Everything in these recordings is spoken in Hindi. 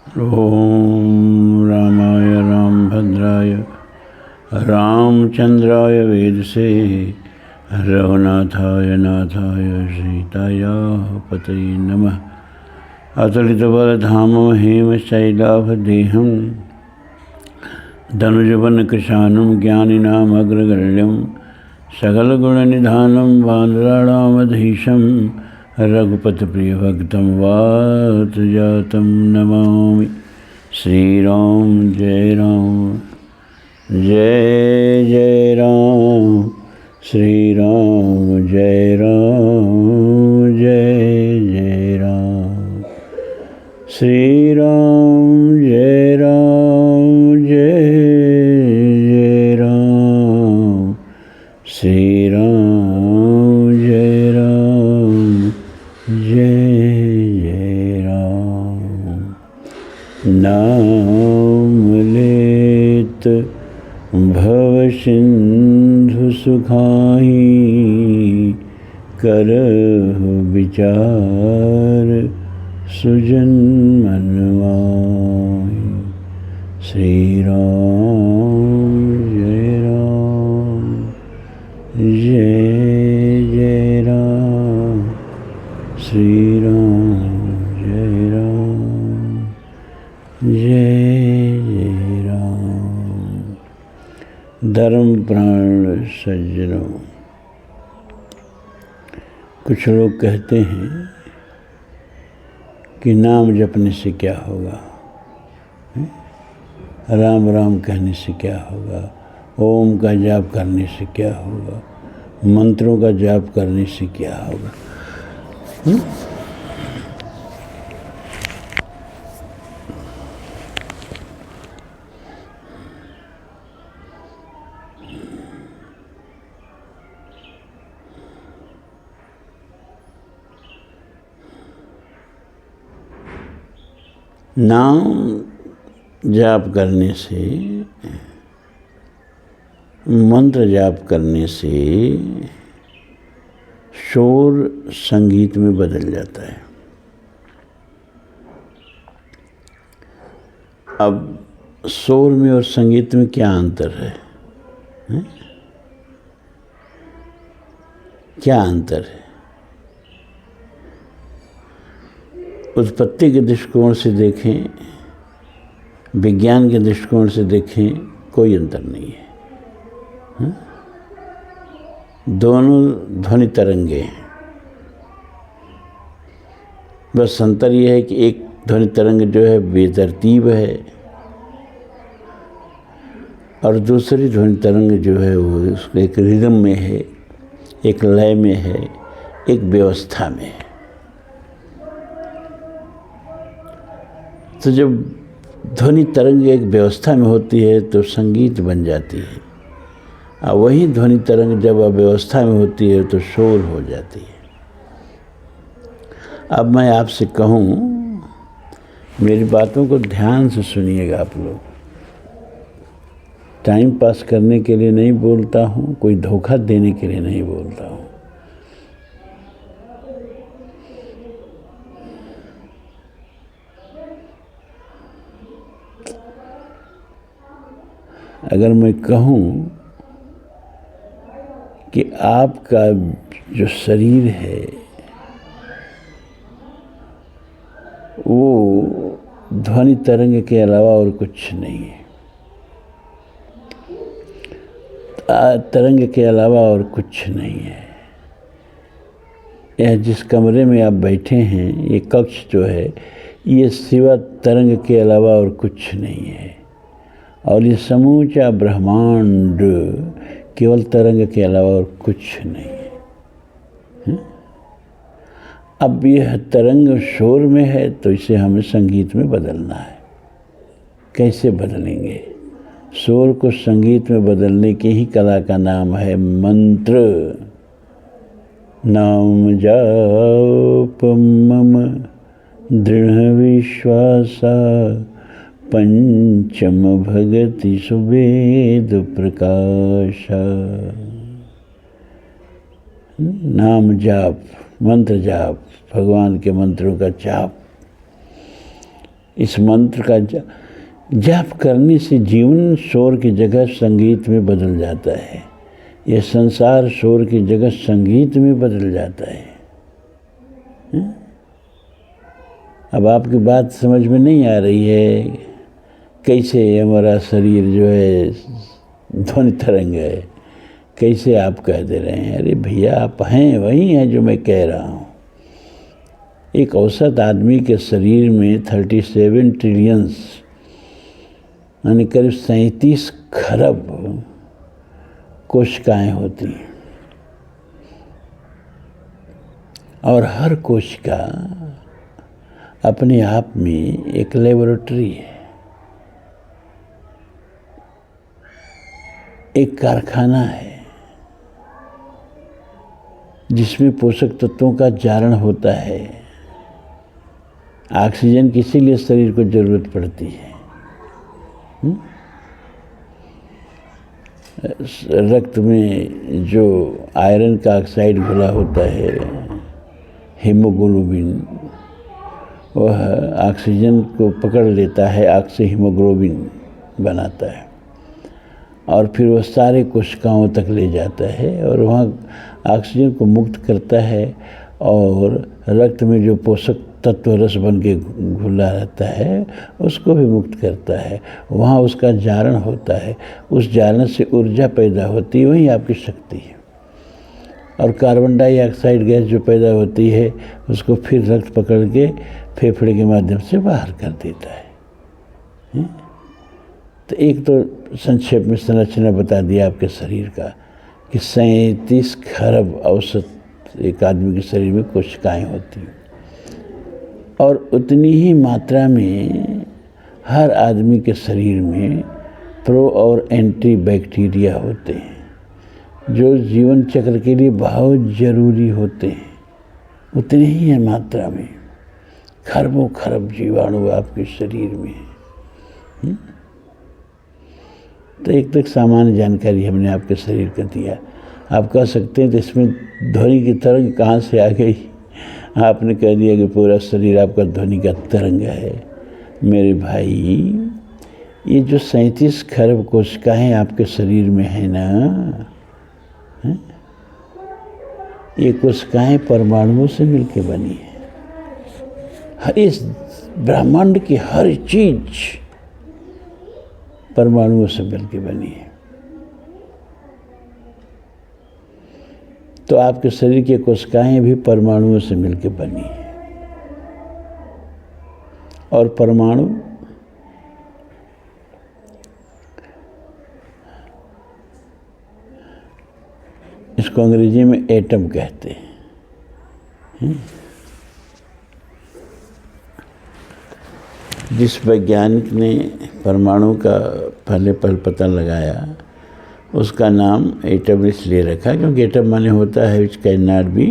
ओम रामाय रामभद्राय रामचंद्राय वेदसे रघुनाथाय नाथाय सीताया पतये नमः। अतुलितबलधामं हेमशैलाभदेहं धनुजवनकृशानं ज्ञानिनामग्रगण्यं सकलगुणनिधानं वानराणामधीशं रघुपतिप्रियभक्तं वातजातं नमामि। श्रीराम जय राम जय जय राम, श्रीराम जय राम जय जय राम, श्रीराम जय राम जय जय राम, श्रीराम जय राम जय जय राम। नाम लेत भव सिंधु सुखाई, करहु विचार सुजन मन माहि। श्री राम जय राम जय जय राम, श्री राम जय राम जय जय राम। धर्म प्राण सज्जनों, कुछ लोग कहते हैं कि नाम जपने से क्या होगा, राम राम कहने से क्या होगा, ओम का जाप करने से क्या होगा, मंत्रों का जाप करने से क्या होगा। नाम जाप करने से, मंत्र जाप करने से शोर संगीत में बदल जाता है। अब शोर में और संगीत में क्या अंतर है? क्या अंतर है? उत्पत्ति के दृष्टिकोण से देखें, विज्ञान के दृष्टिकोण से देखें, कोई अंतर नहीं है। दोनों ध्वनि तरंगे हैं। बस अंतर यह है कि एक ध्वनि तरंग जो है बेतरतीब है और दूसरी ध्वनि तरंग जो है वो उसको एक रिदम में है, एक लय में है, एक व्यवस्था में है। तो जब ध्वनि तरंग एक व्यवस्था में होती है तो संगीत बन जाती है, और वही ध्वनि तरंग जब अव्यवस्था में होती है तो शोर हो जाती है। अब मैं आपसे कहूँ, मेरी बातों को ध्यान से सुनिएगा आप लोग। टाइम पास करने के लिए नहीं बोलता हूँ, कोई धोखा देने के लिए नहीं बोलता हूँ। अगर मैं कहूँ कि आपका जो शरीर है वो ध्वनि तरंग के अलावा और कुछ नहीं है, तरंग के अलावा और कुछ नहीं है। यह जिस कमरे में आप बैठे हैं, ये कक्ष जो है, ये सिवा तरंग के अलावा और कुछ नहीं है। और ये समूचा ब्रह्मांड केवल तरंग के अलावा और कुछ नहीं है। अब यह तरंग शोर में है तो इसे हमें संगीत में बदलना है। कैसे बदलेंगे? शोर को संगीत में बदलने की ही कला का नाम है मंत्र। नाम जाप मम दृढ़ विश्वासा, पंचम भगति सुवेद प्रकाशा। नाम जाप, मंत्र जाप, भगवान के मंत्रों का जाप, इस मंत्र का जाप करने से जीवन शोर की जगह संगीत में बदल जाता है। यह संसार शोर की जगह संगीत में बदल जाता है। अब आपकी बात समझ में नहीं आ रही है, कैसे हमारा शरीर जो है ध्वनि तरंग है, कैसे आप कह दे रहे हैं। अरे भैया, आप हैं वही हैं जो मैं कह रहा हूँ। एक औसत आदमी के शरीर में 37 ट्रिलियंस यानी करीब 37 खरब कोशिकाएं होती हैं, और हर कोशिका अपने आप में एक लेबोरेटरी है, एक कारखाना है जिसमें पोषक तत्वों का जारण होता है। ऑक्सीजन की इसीलिए शरीर को जरूरत पड़ती है। रक्त में जो आयरन का ऑक्साइड घुला होता है, हीमोग्लोबिन, वह ऑक्सीजन को पकड़ लेता है, ऑक्सी हीमोग्लोबिन बनाता है, और फिर वह सारे कोशिकाओं तक ले जाता है और वहाँ ऑक्सीजन को मुक्त करता है, और रक्त में जो पोषक तत्व रस बन के घुला रहता है उसको भी मुक्त करता है। वहाँ उसका जारण होता है, उस जारण से ऊर्जा पैदा होती है, वही आपकी शक्ति है। और कार्बन डाइऑक्साइड गैस जो पैदा होती है उसको फिर रक्त पकड़ के फेफड़े के माध्यम से बाहर कर देता है। तो एक तो संक्षेप में संरचना बता दिया आपके शरीर का कि 37 खरब औसत एक आदमी के शरीर में कोशिकाएं होती हैं, और उतनी ही मात्रा में हर आदमी के शरीर में प्रो और एंटी बैक्टीरिया होते हैं जो जीवन चक्र के लिए बहुत ज़रूरी होते हैं। उतनी ही है मात्रा में खरबों खरब जीवाणु आपके शरीर में है। तो एक सामान्य जानकारी हमने आपके शरीर का दिया। आप कह सकते हैं तो इसमें ध्वनि की तरंग कहाँ से आ गई। आपने कह दिया कि पूरा शरीर आपका ध्वनि का तरंग है। मेरे भाई, ये जो 37 खरब कोशिकाएं आपके शरीर में है ना, ये कोशिकाएं परमाणुओं से मिलकर बनी है। हर इस ब्रह्मांड की हर चीज परमाणुओं से मिलकर बनी है। तो आपके शरीर की कोशिकाएं भी परमाणुओं से मिलकर बनी है, और परमाणु इसको अंग्रेजी में एटम कहते हैं। जिस वैज्ञानिक ने परमाणु का पहले पता लगाया उसका नाम एटम इसलिए रखा क्योंकि एटम माने होता है which can not be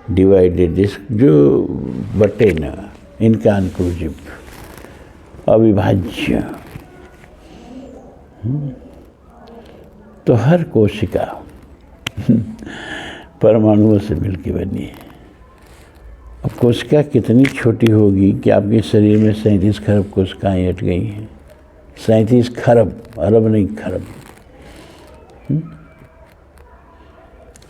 divided, जो बटे न, इनकन्क्लूसिव, अविभाज्य। तो हर कोशिका परमाणुओं से मिलकर बनी है। अब कोशिका कितनी छोटी होगी कि आपके शरीर में 37 खरब कोशिकाएं हट गई हैं। 37 खरब, अरब नहीं, खरब।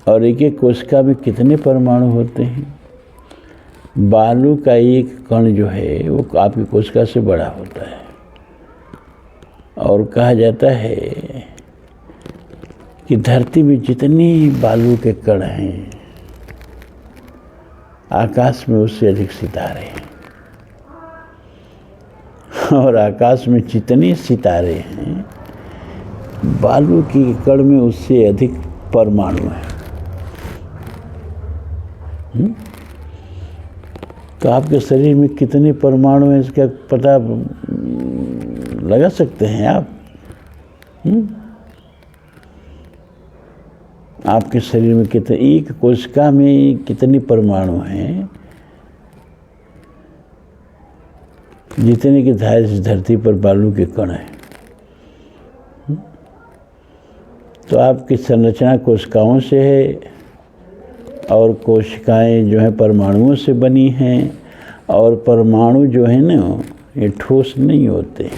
और एक एक कोशिका में कितने परमाणु होते हैं। बालू का एक कण जो है वो आपकी कोशिका से बड़ा होता है, और कहा जाता है कि धरती में जितनी बालू के कण हैं आकाश में उससे अधिक सितारे हैं, और आकाश में जितने सितारे हैं बालू की कण में उससे अधिक परमाणु हैं। तो आपके शरीर में कितने परमाणु हैं इसका पता लगा सकते हैं आप। आपके शरीर में कितने, एक कोशिका में कितने परमाणु हैं, जितने की धरती पर बालू के कण हैं। तो आपकी संरचना कोशिकाओं से है, और कोशिकाएं जो हैं परमाणुओं से बनी हैं, और परमाणु जो है ना ये ठोस नहीं होते।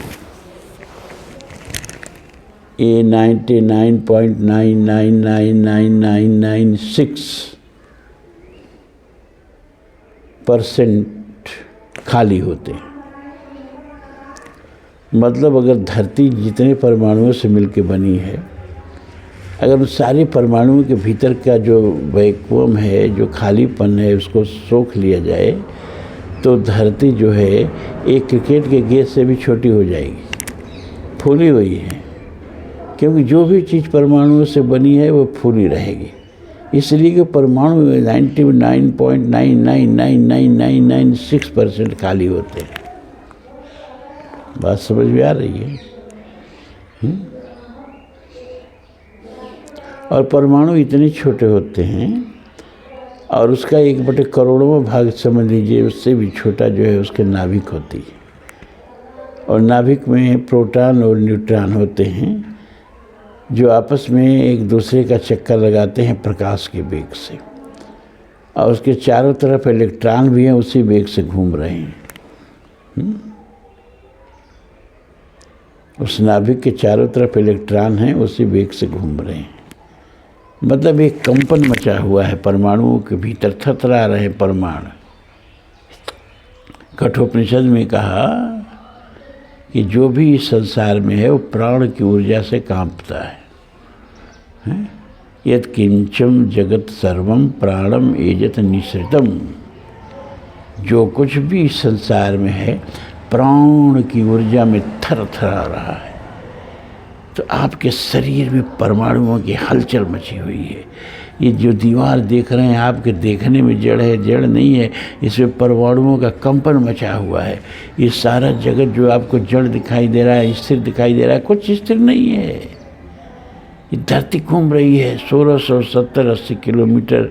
ये 99.999996% खाली होते हैं। मतलब अगर धरती जितने परमाणुओं से मिलकर बनी है, अगर उन सारे परमाणुओं के भीतर का जो वैक्यूम है, जो खालीपन है, उसको सोख लिया जाए तो धरती जो है एक क्रिकेट के गेंद से भी छोटी हो जाएगी, फूली हुई है। क्योंकि जो भी चीज़ परमाणुओं से बनी है वो फूली रहेगी। इसलिए कि परमाणु 99.999996% खाली होते हैं। बात समझ में आ रही है? और परमाणु इतने छोटे होते हैं और उसका 1/करोड़वां भाग समझ लीजिए, उससे भी छोटा जो है उसके नाभिक होती है। और नाभिक में प्रोटॉन और न्यूट्रॉन होते हैं जो आपस में एक दूसरे का चक्कर लगाते हैं प्रकाश के वेग से, और उसके चारों तरफ इलेक्ट्रॉन भी हैं, उसी वेग से घूम रहे हैं। उस नाभिक के चारों तरफ इलेक्ट्रॉन हैं, उसी वेग से घूम रहे हैं। मतलब एक कंपन मचा हुआ है परमाणुओं के भीतर, थरथरा रहे परमाणु। कठोपनिषद में कहा कि जो भी इस संसार में है वो प्राण की ऊर्जा से कांपता है। यत् किंचम जगत सर्वम प्राणम एजत निश्रितम। जो कुछ भी इस संसार में है प्राण की ऊर्जा में थरथरा रहा है। तो आपके शरीर में परमाणुओं की हलचल मची हुई है। ये जो दीवार देख रहे हैं आपके देखने में जड़ है, जड़ नहीं है, इसमें परमाणुओं का कंपन मचा हुआ है। ये सारा जगत जो आपको जड़ दिखाई दे रहा है, स्थिर दिखाई दे रहा है, कुछ स्थिर नहीं है। ये धरती घूम रही है 1670-80 किलोमीटर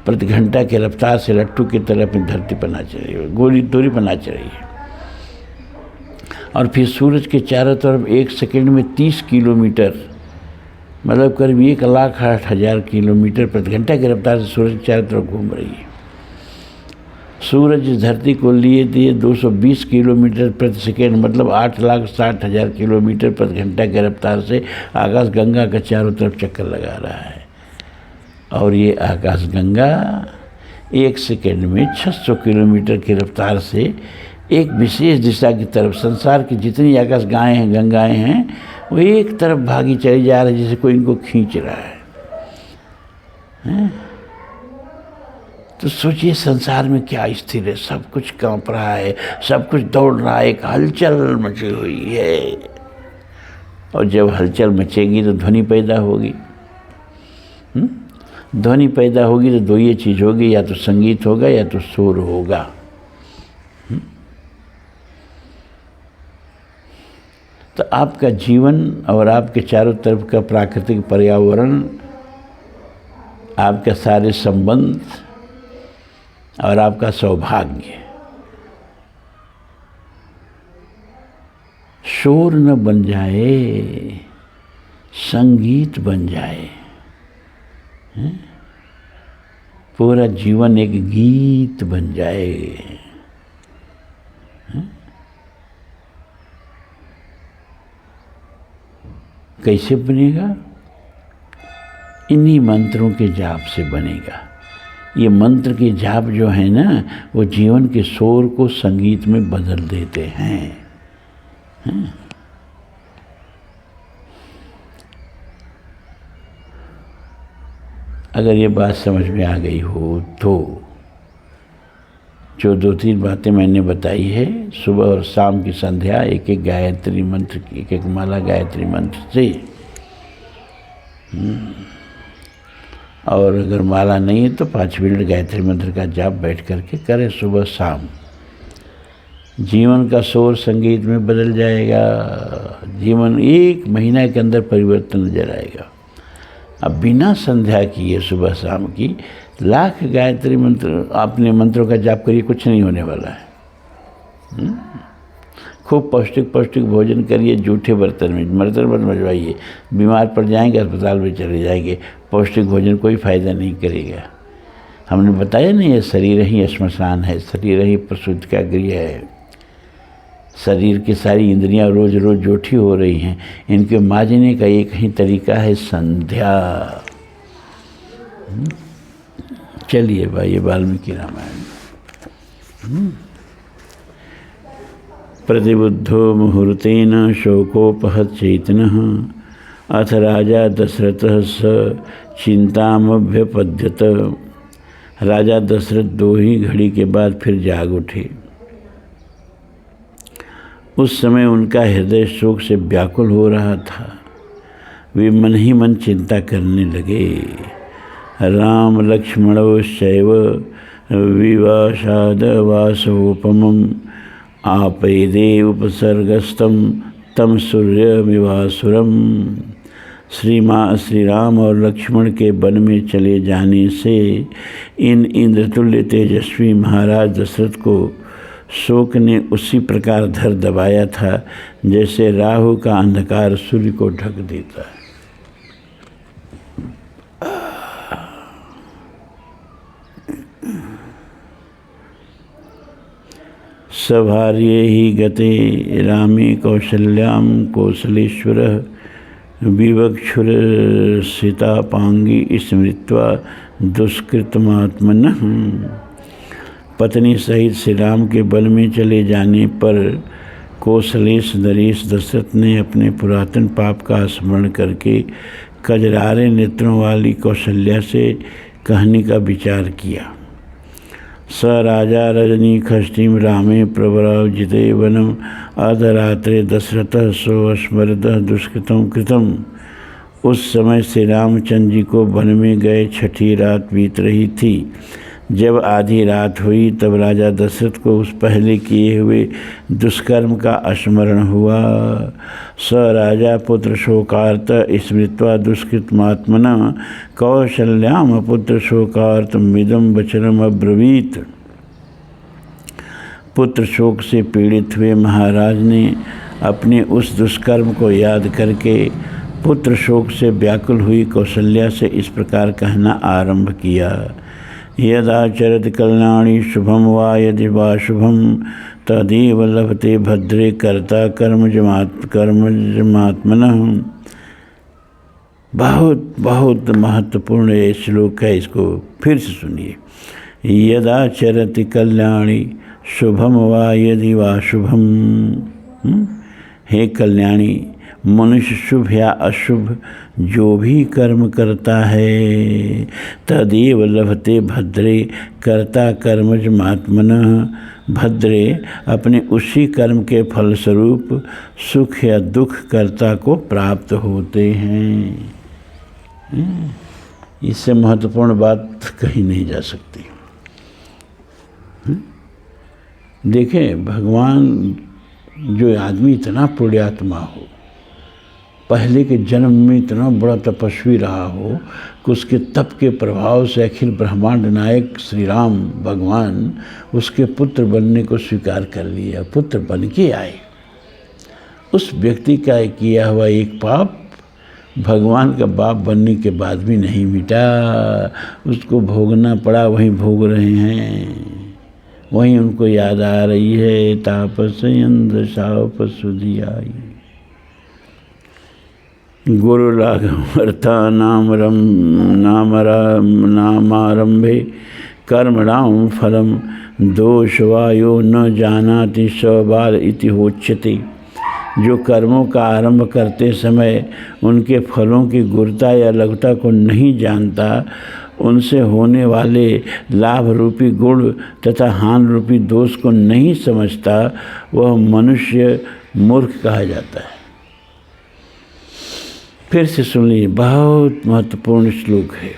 प्रति घंटा के रफ्तार से लट्टू की तरह अपनी धरती पर नाच रही है, गोली दूरी पर नाच रही है। और फिर सूरज के चारों तरफ 1 सेकंड में 30 किलोमीटर, मतलब करीब 1,08,000 किलोमीटर प्रति घंटा की रफ्तार से सूरज के चारों तरफ घूम रही है। सूरज धरती को लिए दिए 220 किलोमीटर प्रति सेकेंड, मतलब 8,60,000 किलोमीटर प्रति घंटा की रफ्तार से आकाश गंगा के चारों तरफ चक्कर लगा रहा है। और ये आकाश गंगा 1 सेकेंड में 600 किलोमीटर की रफ्तार से एक विशेष दिशा की तरफ, संसार की जितनी आकाश गायें हैं, गंगाएं हैं, वो एक तरफ भागी चली जा रही है, जैसे कोई इनको खींच रहा है। तो सोचिए संसार में क्या स्थिर है, सब कुछ कांप रहा है, सब कुछ दौड़ रहा है, एक हलचल मची हुई है। और जब हलचल मचेगी तो ध्वनि पैदा होगी। ध्वनि पैदा होगी तो दो ये चीज़ होगी, या तो संगीत होगा या तो शोर होगा। तो आपका जीवन और आपके चारों तरफ का प्राकृतिक पर्यावरण, आपके सारे संबंध और आपका सौभाग्य शोर न बन जाए, संगीत बन जाए। पूरा जीवन एक गीत बन जाए। कैसे बनेगा? इन्हीं मंत्रों के जाप से बनेगा। ये मंत्र के जाप जो है ना, वो जीवन के शोर को संगीत में बदल देते हैं। अगर ये बात समझ में आ गई हो तो जो 2-3 बातें मैंने बताई है, सुबह और शाम की संध्या एक एक गायत्री मंत्र की, एक माला गायत्री मंत्र से, और अगर माला नहीं है तो 5 मिनट गायत्री मंत्र का जाप बैठ करके करें सुबह शाम। जीवन का शोर संगीत में बदल जाएगा। जीवन 1 महीना के अंदर परिवर्तन नजर आएगा। अब बिना संध्या किए सुबह शाम की लाख गायत्री मंत्र, अपने मंत्रों का जाप करिए, कुछ नहीं होने वाला है। खूब पौष्टिक भोजन करिए, जूठे बर्तन में मत मजवाइए। बीमार पड़ जाएंगे, अस्पताल में चले जाएंगे। पौष्टिक भोजन कोई फ़ायदा नहीं करेगा। हमने बताया नहीं है, शरीर ही श्मशान है, शरीर ही प्रसूति का गृह है। शरीर की सारी इंद्रियां रोज रोज जोठी हो रही हैं, इनके मांजने का एक ही तरीका है संध्या। चलिए भाई, ये वाल्मीकि रामायण। प्रतिबुद्धो मुहूर्तेन शोकोपहत चेतनः अथ राजा दशरथः स चिंतामभ्यपद्यत। राजा दशरथ 2 ही घड़ी के बाद फिर जाग उठे। उस समय उनका हृदय शोक से व्याकुल हो रहा था। वे मन ही मन चिंता करने लगे। राम लक्ष्मणश्चैव विवशाद वासोपमम् आपेदे उपसर्गस्तम तम सूर्यमिवासुरम। श्री राम और लक्ष्मण के वन में चले जाने से इन इंद्रतुल्य तेजस्वी महाराज दशरथ को शोक ने उसी प्रकार धर दबाया था जैसे राहु का अंधकार सूर्य को ढक देता है। सभार्ये ही गते रामे कौशल्यां कौशलेश्वरः विवक्षुर सीतापांगी स्मृत्वा दुष्कृतमात्मनः। पत्नी सहित श्री राम के बल में चले जाने पर कौशलेश नरेश दशरथ ने अपने पुरातन पाप का स्मरण करके कजरारे नेत्रों वाली कौशल्या से कहने का विचार किया। स राजा रजनी खष्टिम रामे प्रवराजिते वनम अर्धरात्रे दशरथः सोऽस्मरतः दुष्कृतं कृतम्। उस समय श्री रामचंद्र जी को वन में गए 6ठी रात बीत रही थी। जब आधी रात हुई तब राजा दशरथ को उस पहले किए हुए दुष्कर्म का स्मरण हुआ। स राजा पुत्र शोकार्त स्मृत्वा दुष्कृतमात्मना कौशल्याम पुत्र शोकार्तमिदं वचनम अब्रवीत। पुत्र शोक से पीड़ित हुए महाराज ने अपने उस दुष्कर्म को याद करके पुत्र शोक से व्याकुल हुई कौशल्या से इस प्रकार कहना आरंभ किया। यदाचरत कल्याणी शुभम वा यदि वा शुभम तदेव लभते भद्रे कर्ता कर्मजमात्मनः। बहुत बहुत महत्वपूर्ण ये श्लोक है, इसको फिर से सुनिए। यदाचरति कल्याणी शुभम वा यदि वा शुभम। हे कल्याणी, मनुष्य शुभ या अशुभ जो भी कर्म करता है तदेव लभते भद्रे कर्ता कर्मज महात्मनः। भद्रे अपने उसी कर्म के फलस्वरूप सुख या दुख कर्ता को प्राप्त होते हैं। इससे महत्वपूर्ण बात कहीं नहीं जा सकती। देखें, भगवान जो आदमी इतना पुण्यात्मा हो, पहले के जन्म में इतना बड़ा तपस्वी रहा हो कि उसके तप के प्रभाव से अखिल ब्रह्मांड नायक श्री राम भगवान उसके पुत्र बनने को स्वीकार कर लिया, पुत्र बन के आए। उस व्यक्ति का किया हुआ एक पाप भगवान का बाप बनने के बाद भी नहीं मिटा, उसको भोगना पड़ा, वहीं भोग रहे हैं, वहीं उनको याद आ रही है। तापस इंद्र साप सुधियाई गुरु राघवर्था नामारंभे कर्मणां फलम दोषवायो न जानाति स बाल इति होच्यते। जो कर्मों का आरंभ करते समय उनके फलों की गुरुता या लघुता को नहीं जानता, उनसे होने वाले लाभ रूपी गुण तथा हानि रूपी दोष को नहीं समझता, वह मनुष्य मूर्ख कहा जाता है। फिर से सुन लीजिए, बहुत महत्वपूर्ण श्लोक है।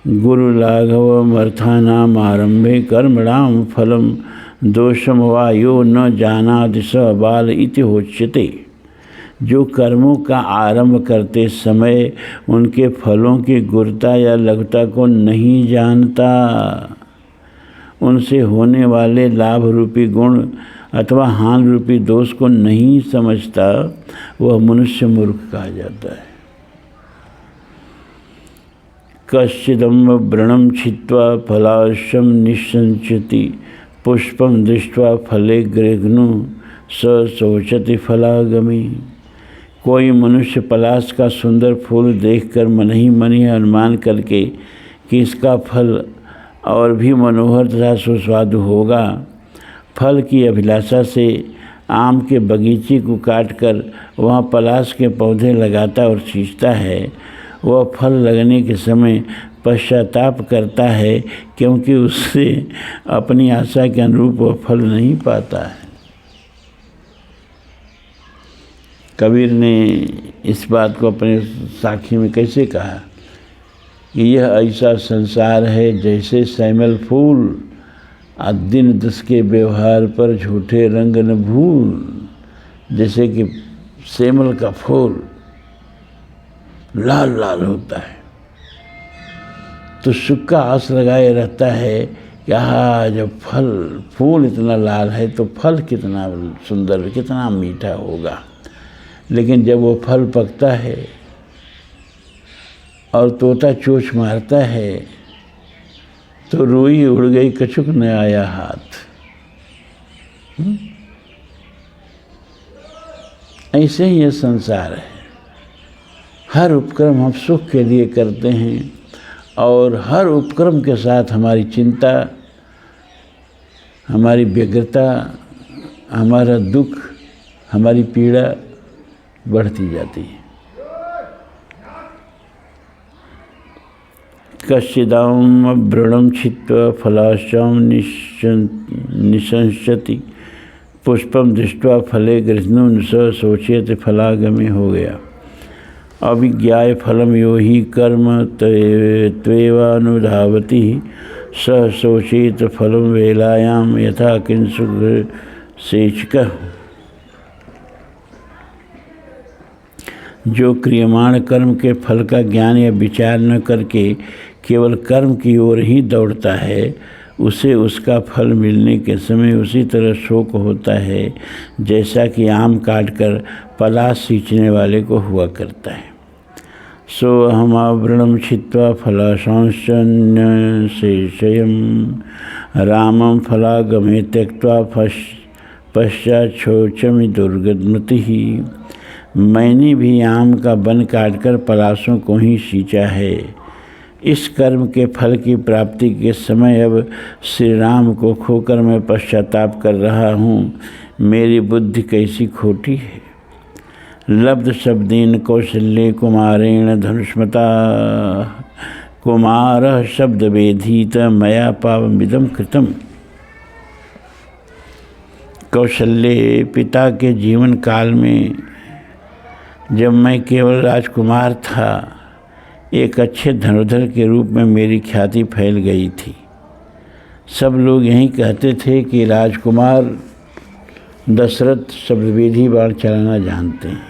गुरु लाघव अर्थानाम आरंभे कर्मणाम फलम दोषम वा यो न जानाति स बाल इति होच्यते। जो कर्मों का आरंभ करते समय उनके फलों की गुरुता या लघुता को नहीं जानता, उनसे होने वाले लाभ रूपी गुण अथवा हानि रूपी दोष को नहीं समझता, वह मनुष्य मूर्ख कहा जाता है। कश्चिदम्ब व्रणं छित्त्वा फलाशं निसंचति पुष्पं दृष्ट्वा फले गृह्णु स शोचति फलागमी। कोई मनुष्य पलाश का सुंदर फूल देखकर मन ही मन ही अनुमान करके कि इसका फल और भी मनोहर तथा सुस्वादु होगा, फल की अभिलाषा से आम के बगीचे को काटकर वहाँ पलाश के पौधे लगाता और सींचता है, वह फल लगने के समय पश्चाताप करता है क्योंकि उससे अपनी आशा के अनुरूप वह फल नहीं पाता है। कबीर ने इस बात को अपने साखी में कैसे कहा कि यह ऐसा संसार है जैसे सैमल फूल, दिन दस के व्यवहार पर झूठे रंग न भूल। जैसे कि सेमल का फूल लाल लाल होता है तो सुख का आस लगाए रहता है कि हाँ, जब फूल इतना लाल है तो फल कितना सुंदर, कितना मीठा होगा। लेकिन जब वो फल पकता है और तोता चोंच मारता है तो रोई उड़ गई कछुक न आया हाथ। ऐसे ही ये संसार है। हर उपक्रम हम सुख के लिए करते हैं और हर उपक्रम के साथ हमारी चिंता, हमारी व्यग्रता, हमारा दुख, हमारी पीड़ा बढ़ती जाती है। कश्चिदाम व्रणम छित्त्वा फलाश्चाम निशंसति पुष्पम दृष्ट्वा फले गृह्णन् स शोचयति फलागमे हो गया। अविज्ञाय फलम यो ही कर्म त्वेवानुधावति स शोचेत फलम वेलायाम यथा किंसुक सेचकः। जो क्रियमाण कर्म के फल का ज्ञान या विचार न करके केवल कर्म की ओर ही दौड़ता है, उसे उसका फल मिलने के समय उसी तरह शोक होता है जैसा कि आम काटकर पलाश सींचने वाले को हुआ करता है। सो अहमावृणम छित्त्वा फलाशांश्चन्यशेषयम् रामं फलागमे त्यक्त्वा पश्चाच्छोचमि दुर्गतिः। मैंने भी आम का बन काटकर पलाशों को ही सींचा है। इस कर्म के फल की प्राप्ति के समय अब श्री राम को खोकर मैं पश्चाताप कर रहा हूँ। मेरी बुद्धि कैसी खोटी है। लब्ध शब्देन कौशल्ये कुमारेण धनुष्मता कुमारः शब्द वेधीत मया पावमिदं कृतम्। कौशल्य पिता के जीवन काल में जब मैं केवल राजकुमार था, एक अच्छे धनुर्धर के रूप में मेरी ख्याति फैल गई थी। सब लोग यही कहते थे कि राजकुमार दशरथ शब्दवेधी बाण चलाना जानते हैं।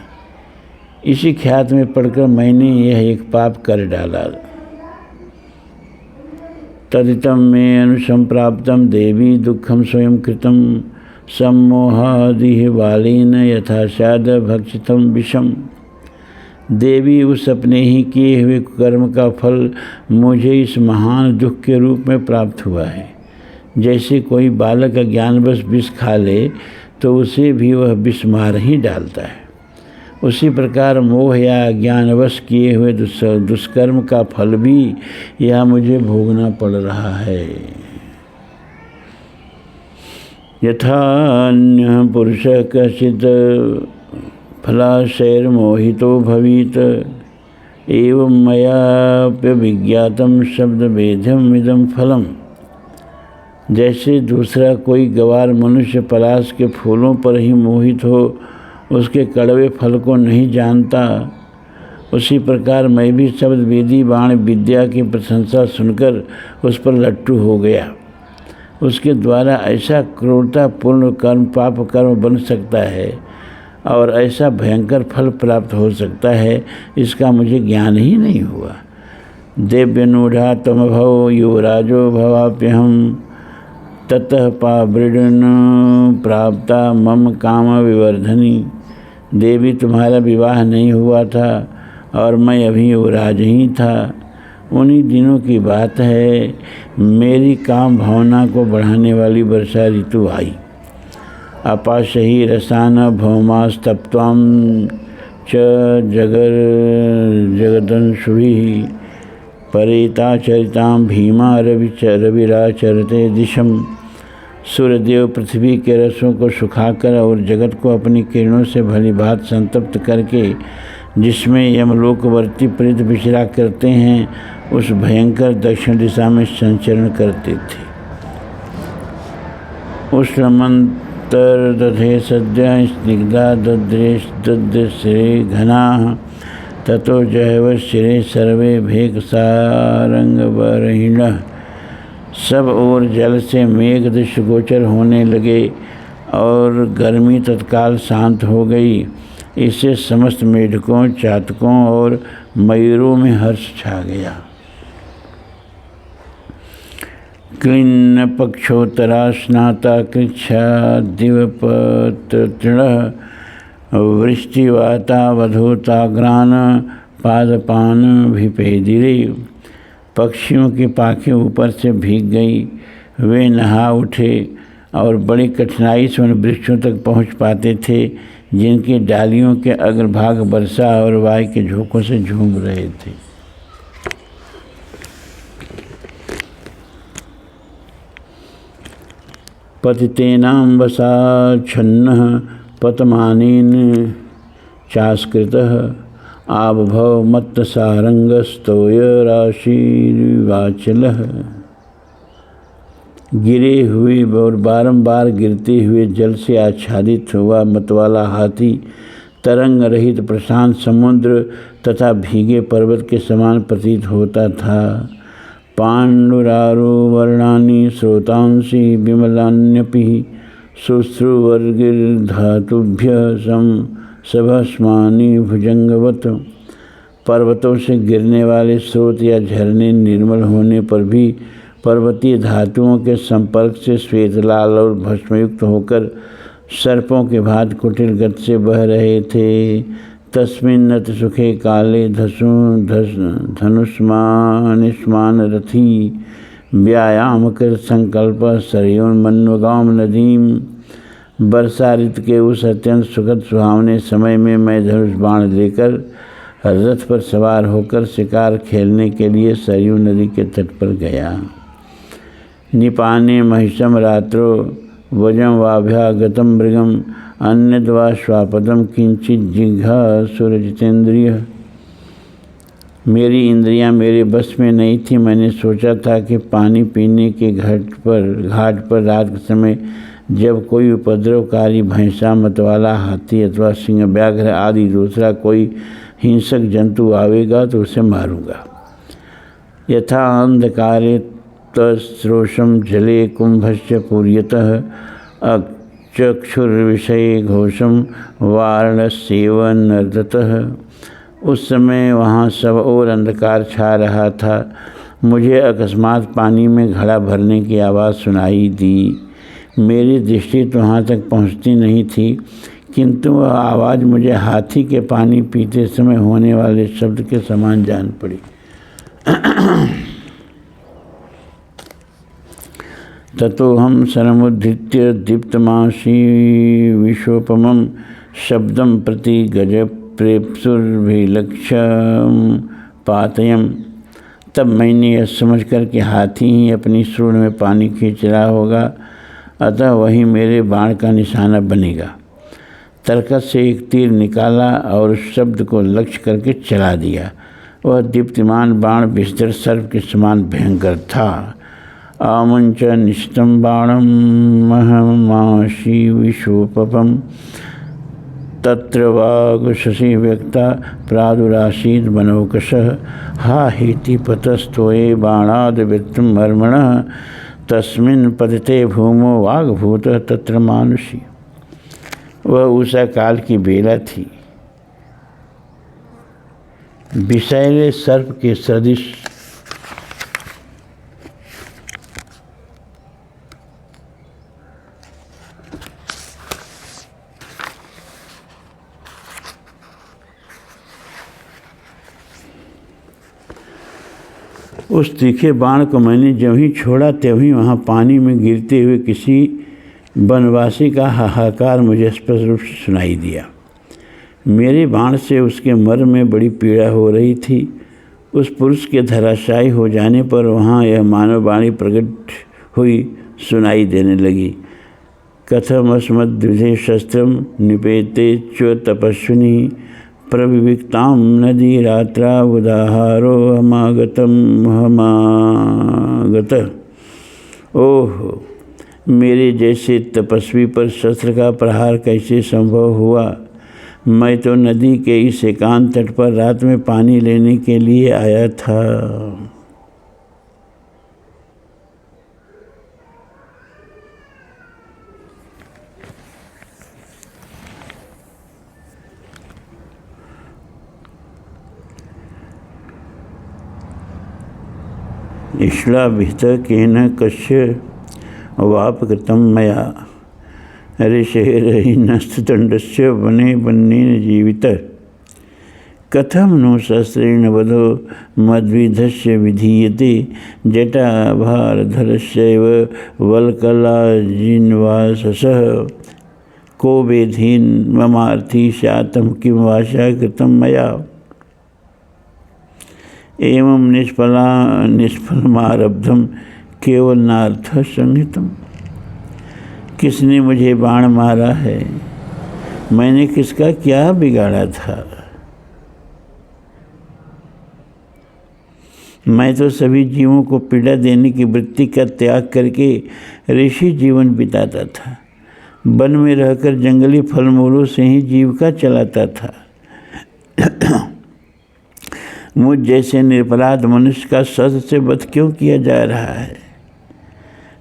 इसी ख्यात में पढ़कर मैंने यह एक पाप कर डाला। तदितम में अनुसंप्राप्तम देवी दुखम स्वयं कृतम सम्मोहादिह बालेन यथा स्याद भक्षितम विषम। देवी, उस अपने ही किए हुए कर्म का फल मुझे इस महान दुख के रूप में प्राप्त हुआ है। जैसे कोई बालक अज्ञानवश विष खा ले तो उसे भी वह विष मार ही डालता है, उसी प्रकार मोह या अज्ञानवश किए हुए दुष्कर्म का फल भी यह मुझे भोगना पड़ रहा है। यथा अन्य पुरुष कश्चित् फलाशैर्मोहितो भवीत एवं मयाप्यभिज्ञातं शब्दभेदम् इदं फलम्। जैसे दूसरा कोई गवार मनुष्य पलाश के फूलों पर ही मोहित हो, उसके कड़वे फल को नहीं जानता, उसी प्रकार मैं भी शब्द वेदी बाण विद्या की प्रशंसा सुनकर उस पर लट्टू हो गया। उसके द्वारा ऐसा क्रूरतापूर्ण कर्म पाप कर्म बन सकता है और ऐसा भयंकर फल प्राप्त हो सकता है, इसका मुझे ज्ञान ही नहीं हुआ। देव्यनूढ़ा तमभव युवराजो भवाप्यहम ततः पावृडन प्राप्ता मम काम विवर्धनी। देवी, तुम्हारा विवाह नहीं हुआ था और मैं अभी युवराज ही था। उन्हीं दिनों की बात है, मेरी काम भावना को बढ़ाने वाली वर्षा ऋतु आई अपाशही रसान भौमास्तप्त्वां च जगदंशुभिः परेताचरितां भीमा रविराचरते दिशम। सूर्यदेव पृथ्वी के रसों को सुखाकर और जगत को अपनी किरणों से भली भांति संतप्त करके, जिसमें यमलोकवर्ती प्रेत विचरा करते हैं, उस भयंकर दक्षिण दिशा में संचरण करते थे। उष्णमंतर्दधे सद्य स्निग्धा दद्रे घना ततो जैव शिरे सर्वे भेक सारंगवरहिणः। सब ओर जल से मेघ दृष्टिगोचर होने लगे और गर्मी तत्काल शांत हो गई। इससे समस्त मेढकों, चातकों और मयूरों में हर्ष छा गया। क्लिन्न पक्षोत्तरा स्नाता कृच्छा दिवपतृणः वृष्टिवाता वधूताग्रान पादपान भिपेदिरे। पक्षियों की पाखें ऊपर से भीग गई। वे नहा उठे और बड़ी कठिनाई से उन वृक्षों तक पहुंच पाते थे जिनकी डालियों के अग्रभाग वर्षा और वायु के झोंकों से झूम रहे थे। पतितेनां वसाच्छन्नः पतमानेन चास्कृतः आबभव मत्तसारंगस्तोय राशिवाचलः। गिरे हुए और बारंबार गिरते हुए जल से आच्छादित हुआ मतवाला हाथी तरंग रहित प्रशांत समुद्र तथा भीगे पर्वत के समान प्रतीत होता था। पाण्डुरारो वर्णानि स्रोतांसि विमलान्यपि शुश्रुवर्गिर्धातुभ्य सभस्मानि भुजंगवत। पर्वतों से गिरने वाले स्रोत या झरने निर्मल होने पर भी पर्वतीय धातुओं के संपर्क से श्वेत लाल और भस्मयुक्त होकर सर्पों के भांति कुटिल गति से बह रहे थे। तस्मिन्नत सुखे काले धनुष्मान रथी व्यायाम कर संकल्प सरयोन्मन्वगाम नदीम। वर्षा ऋतु के उस अत्यंत सुखद सुहावने समय में मैं धनुष बाण लेकर रथ पर सवार होकर शिकार खेलने के लिए सरयू नदी के तट पर गया। निपाने महिषम रात्रो वजम वाभ्यागतम मृगम अन्यद्वा स्वापदम किंचित जिघ्रा सुरजितेंद्रिय। मेरी इंद्रियां मेरे बस में नहीं थी। मैंने सोचा था कि पानी पीने के घाट पर रात के समय जब कोई उपद्रवकारी भैंसा, मतवाला हाथी अथवा सिंह, व्याघ्र आदि दूसरा कोई हिंसक जंतु आवेगा तो उसे मारूंगा। यथा अंधकारे तस्रोषम जले कुंभस्य पूर्यतः अचक्षुर्विषये घोषम वारणस्येव नर्दतः। उस समय वहाँ सब और अंधकार छा रहा था। मुझे अकस्मात पानी में घड़ा भरने की आवाज़ सुनाई दी। मेरी दृष्टि तो वहाँ तक पहुँचती नहीं थी, किंतु वह आवाज़ मुझे हाथी के पानी पीते समय होने वाले शब्द के समान जान पड़ी। ततो हम सरमुद्धृत्य दीप्तमासी विश्वोपमं शब्दं प्रति गजप्रेप्सुर्भिलक्ष्यं पातयम्। तब मैंने यह समझ कर कि हाथी ही अपनी सूंड में पानी खींच रहा होगा, अतः वही मेरे बाण का निशाना बनेगा। तरकस से एक तीर निकाला और उस शब्द को लक्ष्य करके चला दिया। वह दीप्तिमान बाण विस्तर सर्प के समान भयंकर था। आमंच निष्टम बाणम महमाशी विशोपम तत्र वाग शशि व्यक्ता प्रादुरासीद मनोकशः। हा हेति पतस्तोये बाणाद वित्तम मर्मणः तस्मिन् पतिते भूमो वाग्भूत तत्र मानुषी। वह उषा काल की बेला थी। विषैले सर्प के सदृश उस तीखे बाण को मैंने जब ही छोड़ा तभी वहाँ पानी में गिरते हुए किसी वनवासी का हाहाकार मुझे स्पष्ट रूप से सुनाई दिया। मेरे बाण से उसके मर्म में बड़ी पीड़ा हो रही थी। उस पुरुष के धराशायी हो जाने पर वहाँ यह मानव वाणी प्रकट हुई सुनाई देने लगी। कथम अस्मद्विधे शस्त्रम निपेते च तपस्विनी प्रविविक्ताम नदी रात्रा उदाहारो हमागत। ओह, मेरे जैसे तपस्वी पर शस्त्र का प्रहार कैसे संभव हुआ? मैं तो नदी के इस एकांत तट पर रात में पानी लेने के लिए आया था। ईश्वराभिहित केन कस्य वाप कृतं मया ऋषेर्हिनस्तदण्डस्य वने वन्येन जीवितः कथं नो शस्त्रेण वधो मद्विधस्य विधीयते जटाभारधरस्यैव वल्कलाजिन्वाससः को वेधीन् ममार्थी स्यातं किं वाचा कृतं मया। एवं निष्फलमारब्धं केवलनार्थ संहितम। किसने मुझे बाण मारा है? मैंने किसका क्या बिगाड़ा था? मैं तो सभी जीवों को पीड़ा देने की वृत्ति का त्याग करके ऋषि जीवन बिताता था। वन में रहकर जंगली फल मूलों से ही जीविका चलाता था। मुझ जैसे निरपराध मनुष्य का शस्त्र से वध क्यों किया जा रहा है?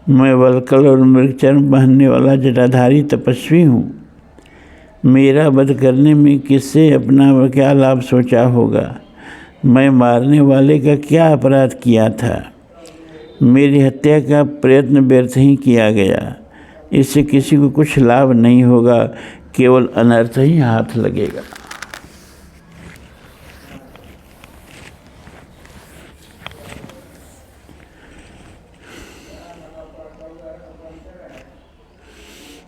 मैं वल्कल और मृगचर्म पहनने वाला जटाधारी तपस्वी हूँ। मेरा वध करने में किससे अपना क्या लाभ सोचा होगा? मैं मारने वाले का क्या अपराध किया था? मेरी हत्या का प्रयत्न व्यर्थ ही किया गया। इससे किसी को कुछ लाभ नहीं होगा, केवल अनर्थ ही हाथ लगेगा।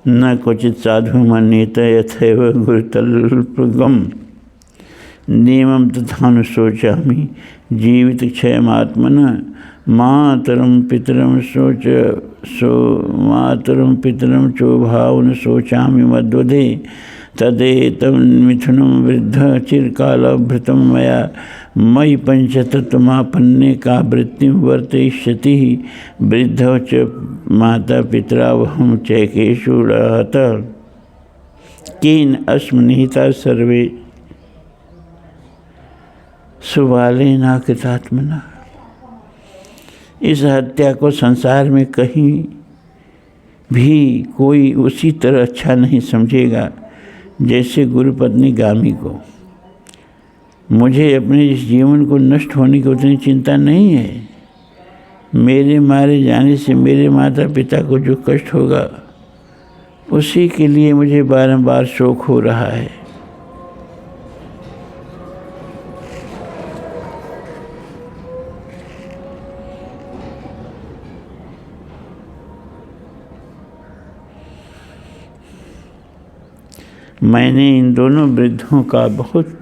न क्वचित साधु मन्येत यथैव गुरुतल्पगम नियमं तथानुशोचामि जीवित क्षयमात्मनः मातरं पितरं चोभावन शोचामि मद्वधे तदेतं मिथुनं वृद्ध चिरकालभृतं मया मयि पंचतत्वमापन्ने का वृत्तिं वर्तयिष्यति वृद्धौ च माता पितरावहं चैकेषु रहतः केन अस्मनिहिता सर्वे सुबालेना कृतात्मना। इस हत्या को संसार में कहीं भी कोई उसी तरह अच्छा नहीं समझेगा जैसे गुरुपत्नी गामी को। मुझे अपने इस जीवन को नष्ट होने की उतनी चिंता नहीं है। मेरे मारे जाने से मेरे माता पिता को जो कष्ट होगा उसी के लिए मुझे बारंबार शोक हो रहा है। मैंने इन दोनों वृद्धों का बहुत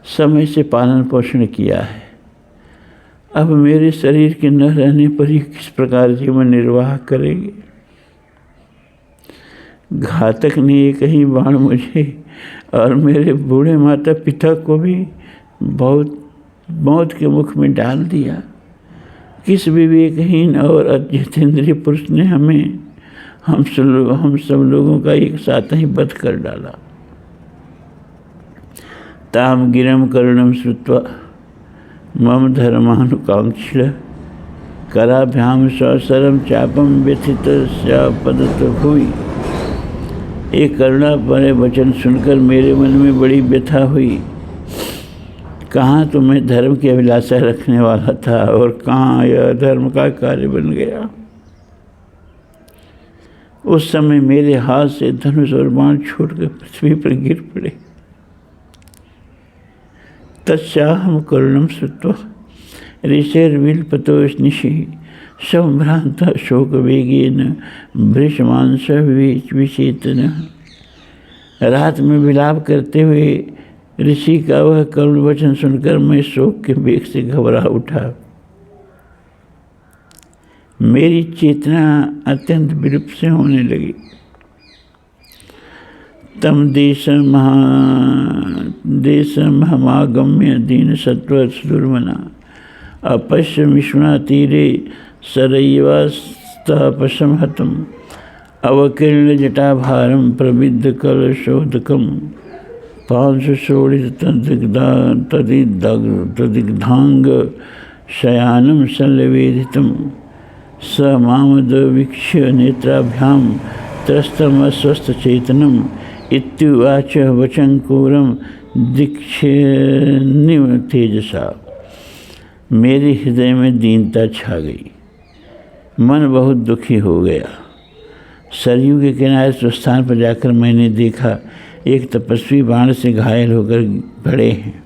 समय से पालन पोषण किया है। अब मेरे शरीर के न रहने पर ही किस प्रकार जीवन निर्वाह करेंगे? घातक ने ये कहीं बाण मुझे और मेरे बूढ़े माता पिता को भी बहुत मौत के मुख में डाल दिया। किस विवेकहीन और अजितेंद्रिय पुरुष ने हम सब लोगों का एक साथ ही वध कर डाला। ताम गिरम करुणम श्रुत्वा मम धर्मानुकांक्षिण कराभ्याम ससरम चापम व्यथित पदत हुई। एक करुणा भरे वचन सुनकर मेरे मन में बड़ी व्यथा हुई। कहाँ तो मैं धर्म की अभिलाषा रखने वाला था और कहाँ यह धर्म का कार्य बन गया। उस समय मेरे हाथ से धनुष और बाण छूटकर पृथ्वी पर गिर पड़े। तत्साहम करुणम श्रुत्वा ऋषिर्विलपतो निशि संभ्रांत शोक वेगेन भृशमांस विचेतन। रात में विलाप करते हुए ऋषि का वह करुण वचन सुनकर मैं शोक के वेग से घबरा उठा। मेरी चेतना अत्यंत विलुप्त से होने लगी। तम देश महमागम्य दीन सत्व दुर्मना अपश्य विष्णु तीरे सरयवास्तः पशमहतम अवकीर्ण जटाभारम प्रविद्ध कलशोदकम पांशुषोड़ित तदिग्धांग शयानम शल्यवेदितम स मामद वीक्ष्य नेत्राभ्याम त्रस्तम अस्वस्थ चेतनम इत्युवाच वचंकूरम दीक्षेन्निव तेजसा। मेरे हृदय में दीनता छा गई, मन बहुत दुखी हो गया। सरयू के किनारे उस स्थान पर जाकर मैंने देखा एक तपस्वी बाण से घायल होकर पड़े हैं।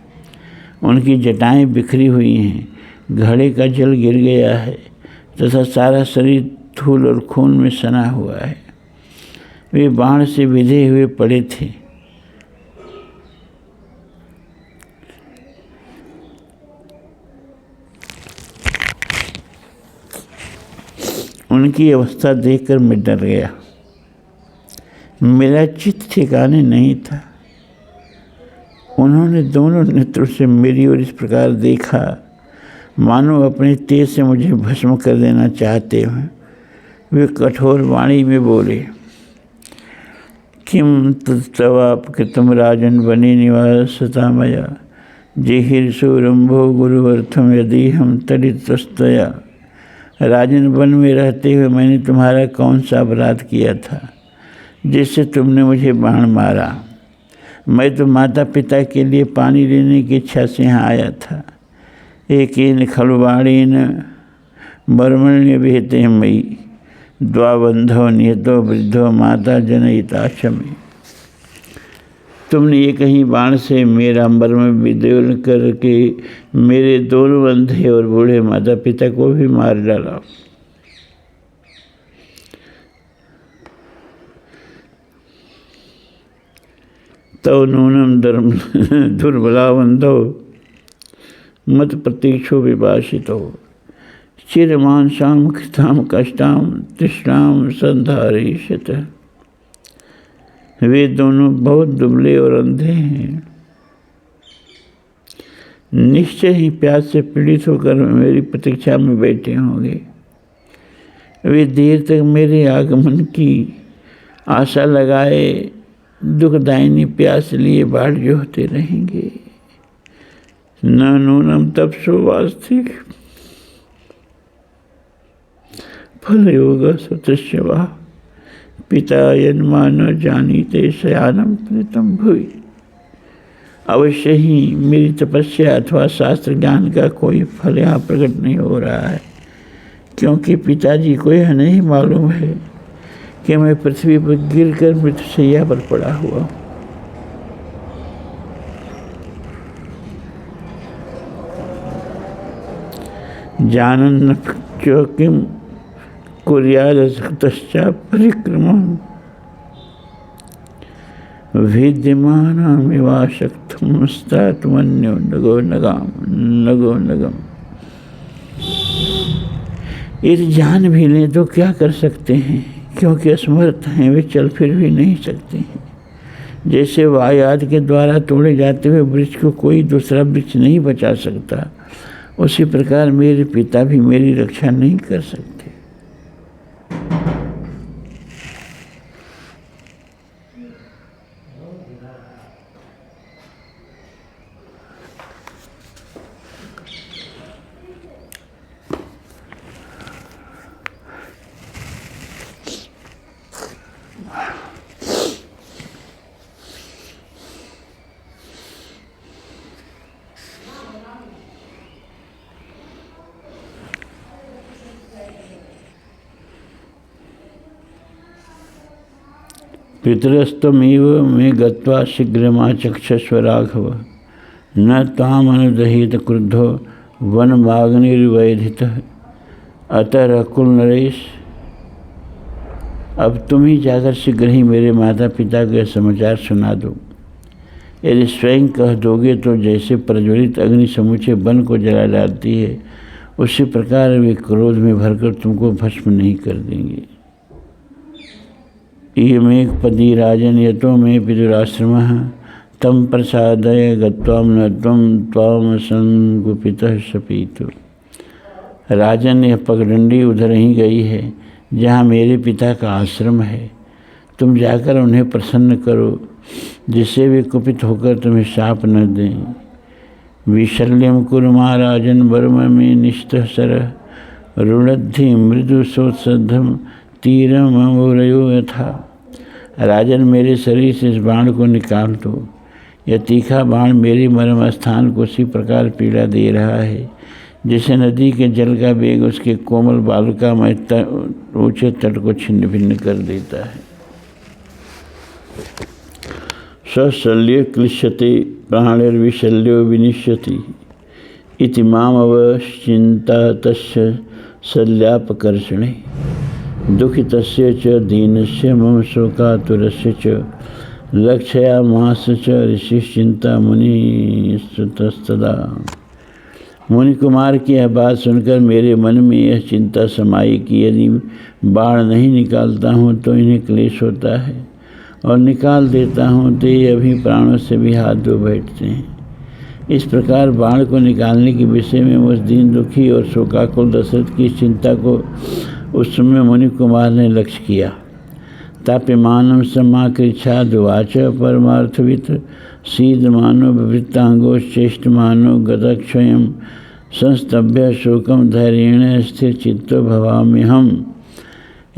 उनकी जटाएं बिखरी हुई हैं, घड़े का जल गिर गया है तथा सारा शरीर धूल और खून में सना हुआ है। वे बाण से विधे हुए पड़े थे। उनकी अवस्था देखकर मैं डर गया। मेरा चित्त ठिकाने नहीं था। उन्होंने दोनों नेत्रों से मेरी ओर इस प्रकार देखा मानो अपने तेज से मुझे भस्म कर देना चाहते हैं। वे कठोर वाणी में बोले, किम तवाप कृतम राजन वने निवासता मया जेहिर्षुरंभो गुरुवर्थम यदि हम तड़ितस्तया। राजन वन में रहते हुए मैंने तुम्हारा कौन सा अपराध किया था जिससे तुमने मुझे बाण मारा। मैं तो माता पिता के लिए पानी लेने की इच्छा से यहाँ आया था। एकेन खलुवाणेन मर्मण्य विहिते मयि द्वाबंधो नियतो वृद्धो माता जनयिताशमे। तुमने ये कहीं बाण से मेरा मर्म विद्योल करके मेरे दोनों अंधे और बूढ़े माता पिता को भी मार डाला। तव नूनम दुर्बलावंधो मत प्रतीक्षो विभाषितो चिरमांसाम कृताम कष्टाम तृष्णाम संधारिष्यत। वे दोनों बहुत दुबले और अंधे हैं, निश्चय ही प्यास से पीड़ित होकर मेरी प्रतीक्षा में बैठे होंगे। वे देर तक मेरे आगमन की आशा लगाए दुखदायिनी प्यास लिए बाट जोहते रहेंगे। न नूनम तपसो वास्तिक फल योग सुतस्यवा पिता यन्मा न जानीते शयानम प्रीतम भुवि। अवश्य ही मेरी तपस्या अथवा शास्त्र ज्ञान का कोई फल यहाँ प्रकट नहीं हो रहा है, क्योंकि पिताजी को यह नहीं मालूम है कि मैं पृथ्वी पर गिरकर मृत्युशैया पर पड़ा हुआ हूँ। जानन किम कुर्यादशक्तश्चा परिक्रमं विद्यमानमिवाशक्तं स्तात्मन्यो नगो नगम। यदि जान भी लें तो क्या कर सकते हैं, क्योंकि असमर्थ हैं, वे चल फिर भी नहीं सकते हैं। जैसे वायुयाद के द्वारा तोड़े जाते हुए वृक्ष को कोई दूसरा वृक्ष नहीं बचा सकता, उसी प्रकार मेरे पिता भी मेरी रक्षा नहीं कर सकते। पितरस्तमेव मे गत्वा शीघ्रमाचक्षस्व राघव न तामनुदहित क्रुद्धो वनमाग्निर्वैधितः अतः रकुल नरेश, अब तुम ही जाकर शीघ्र ही मेरे माता पिता को समाचार सुना दो। यदि स्वयं कह दोगे तो जैसे प्रज्वलित अग्नि समूचे वन को जला डालती है, उसी प्रकार वे क्रोध में भरकर तुमको भस्म नहीं कर देंगे। इयमेकपदी राजन यतो में पितुराश्रमः तम प्रसादय गत्वाम न त्वाम संगुपितः सपीतु। राजन, यह पगडंडी उधर ही गई है जहाँ मेरे पिता का आश्रम है। तुम जाकर उन्हें प्रसन्न करो, जिससे वे कुपित होकर तुम्हें शाप न दें। विशल्यम कुरुमा राजन वर्म में निष्ठः सरः रुणद्धि मृदु सोत्सद्धम तीरम अमूरयो यथा। राजन, मेरे शरीर से इस बाण को निकाल दो। यह तीखा बाण मेरे मर्म स्थान को उसी प्रकार पीड़ा दे रहा है जैसे नदी के जल का वेग उसके कोमल बालुकामय ऊंचे तट को छिन्न भिन्न कर देता है। सशल्य क्लिश्यते प्राणिर्विशल्यो विनिश्यति इति मामवश्चिन्ता तस्य शल्यापकर्षणे दुखितस्य च दीनस्य मम शोकातुरस्य च लक्षयामास च ऋषिश्चिंता मुनिस्ततस्तदा। मुनि कुमार की यह बात सुनकर मेरे मन में यह चिंता समाई कि यदि बाण नहीं निकालता हूँ तो इन्हें क्लेश होता है, और निकाल देता हूँ तो ये अभी प्राणों से भी हाथ धो बैठते हैं। इस प्रकार बाण को निकालने के विषय में उस दीन दुखी और शोकाकुल दशरथ की चिंता को उस समय मुनि कुमार ने लक्ष्य किया। ताप्यमानं समाकृच्छादुवाच परमार्थवित् सीदमानो विवृत्तांगोश्चेष्टमानो गदक्षयं संस्तभ्य शोकम धैर्येण स्थिर चित्तो भवाम्यहम्।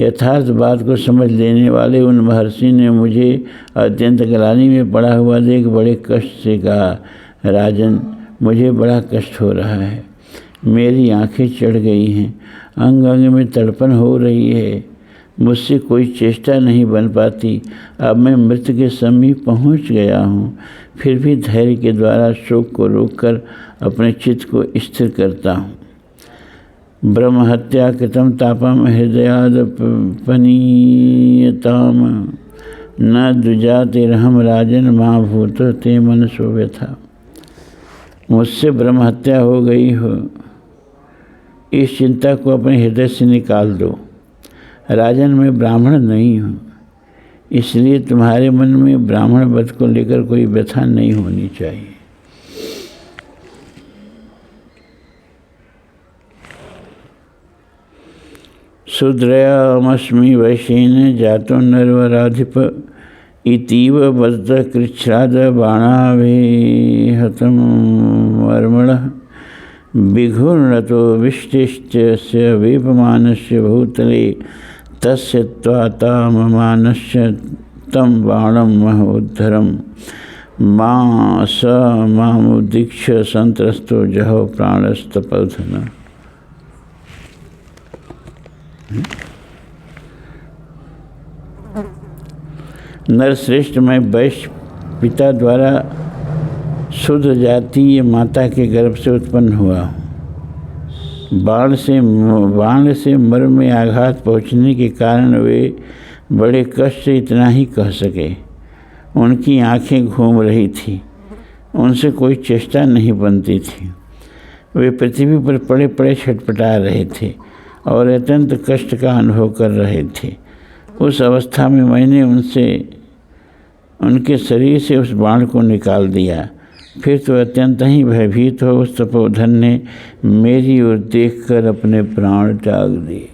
यथार्थ बात को समझ लेने वाले उन महर्षि ने मुझे अत्यंत ग्लानि में पड़ा हुआ देख बड़े कष्ट से कहा, राजन, मुझे बड़ा कष्ट हो रहा है। मेरी आंखें चढ़ गई हैं, अंग अंग में तड़पन हो रही है, मुझसे कोई चेष्टा नहीं बन पाती। अब मैं मृत्यु के समीप पहुंच गया हूँ, फिर भी धैर्य के द्वारा शोक को रोककर अपने चित्त को स्थिर करता हूँ। ब्रह्महत्या कृतम तापम हृदयादपनीयताम न द्विजातिरहम राजन माँ भूत ते मनसो व्यथा। मुझसे ब्रह्महत्या हो गई हो, इस चिंता को अपने हृदय से निकाल दो। राजन, मैं ब्राह्मण नहीं हूँ, इसलिए तुम्हारे मन में ब्राह्मण वध को लेकर कोई व्यथा नहीं होनी चाहिए। शूद्रयामस्मि वैश्येन जातो नरवराधिप इतीव वदत कृच्छ्राद बाणावेहतं वर्मणः विघूर्णतो विष्टिश्च वेपमानस्य भूतले तस्य त्वाताममानस्य तं बाणं महोद्धरं मां स मामुदीक्ष्य संत्रस्तो जहो प्राणस्तपौधन। नरश्रेष्ठ, मैं वैश्य पिता द्वारा शूद्र जातीय माता के गर्भ से उत्पन्न हुआ हूँ। बाण से मर्म में आघात पहुँचने के कारण वे बड़े कष्ट से इतना ही कह सके। उनकी आंखें घूम रही थी, उनसे कोई चेष्टा नहीं बनती थी। वे पृथ्वी पर पड़े पड़े छटपटा रहे थे और अत्यंत कष्ट का अनुभव कर रहे थे। उस अवस्था में मैंने उनके शरीर से उस बाण को निकाल दिया। फिर तो अत्यंत ही भयभीत हो उस तपोधन ने मेरी ओर देखकर अपने प्राण त्याग दिए।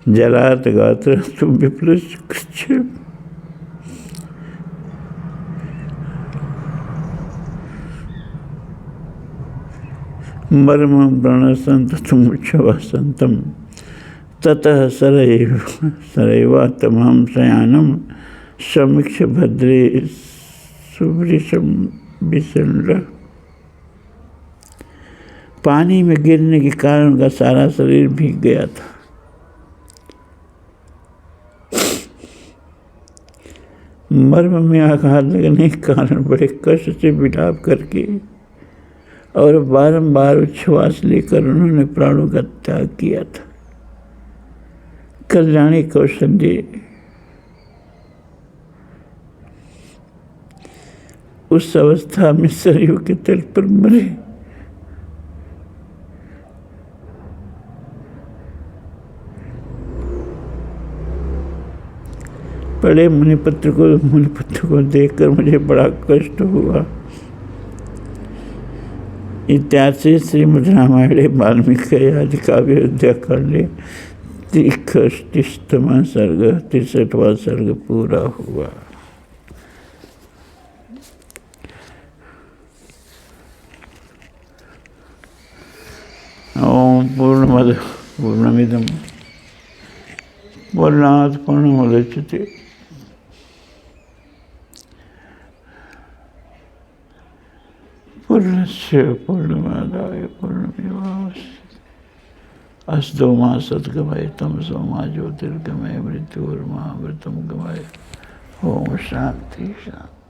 जलात गात्र तु विप्लुश्च मर्म प्रणसंत तुमुच्छवासंतम ततः सरैवातमहं शयानं समीक्ष्य भद्रे सुवृशं विसंड। पानी में गिरने के कारण उनका सारा शरीर भीग गया था। मर्म में आघात लगने के कारण बड़े कष्ट से विलाप करके और बारंबार उच्छ्वास लेकर उन्होंने प्राणों का त्याग किया था। कल्याणी कौशल्य उस अवस्था में सरयू के तट पर मरे। बड़े मुनिपुत्र को देखकर मुझे बड़ा कष्ट हुआ। इत्यादि श्रीमद् रामायणे वाल्मीकि आदि काव्य अयोध्याकांडे 63वां सर्ग 63वां सर्ग पूरा हुआ। ओम पूर्णमद पूर्णमिदं पूर्णात् पूर्णमुदच्यते पूर्णस्य पूर्णमादाय पूर्णमेवावशिष्यते। अस्तु मा सद्गमय तमसो मा ज्योतिर्गमय मृत्युर्मा अमृतं गमय। ओम शांति शांति।